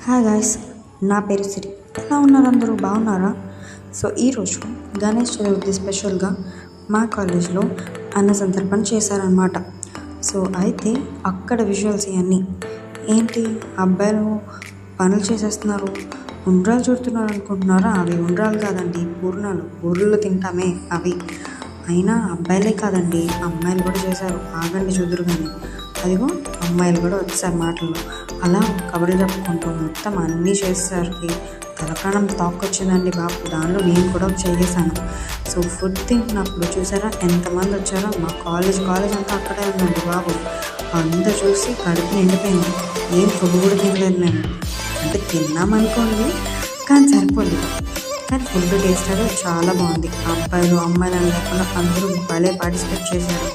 Hi guys, నా పేరు సిరి. ఎలా ఉన్నారు? అందరూ బాగున్నారా? సో ఈరోజు గణేష్ చతుర్థి స్పెషల్గా మా కాలేజ్లో అన్న సందర్పణ చేశారనమాట. సో అయితే అక్కడ విజువల్స్ ఇవన్నీ ఏంటి, అబ్బాయిలు పనులు చేసేస్తున్నారు, ఉండ్రాలు చుడుతున్నారు అనుకుంటున్నారా? అవి ఉండ్రాలు కాదండి, పూర్ణాలు, ఊర్లో తింటామే అవి. అయినా అబ్బాయిలే కాదండి, అమ్మాయిలు కూడా చేశారు. ఆగండి చూదురు కానీ. అదిగో అమ్మాయిలు కూడా వచ్చారు మాటల్లో. అలా కబుర్లు చెప్పుకుంటూ మొత్తం అన్నీ చేసేసరికి తలప్రాణం తాక్కొచ్చిందండి బాబు. దానిలో నేను కూడా చేసేసాను. సో ఫుడ్ తింటున్నప్పుడు చూసారా ఎంతమంది వచ్చారో. మా కాలేజ్ అంతా అక్కడే ఉందండి బాబు. అంతా చూసి కడుపు నిండిపోయింది. ఏం ఫుడ్ కూడా తినలేదు మేము. అంటే తిన్నామనుకోండి కానీ సరిపోలేదు. కానీ ఫుడ్ టేస్ట్ అనేది చాలా బాగుంది. అబ్బాయిలు అమ్మాయిలు అని లేకుండా అందరూ భలే పార్టిసిపేట్ చేశారు.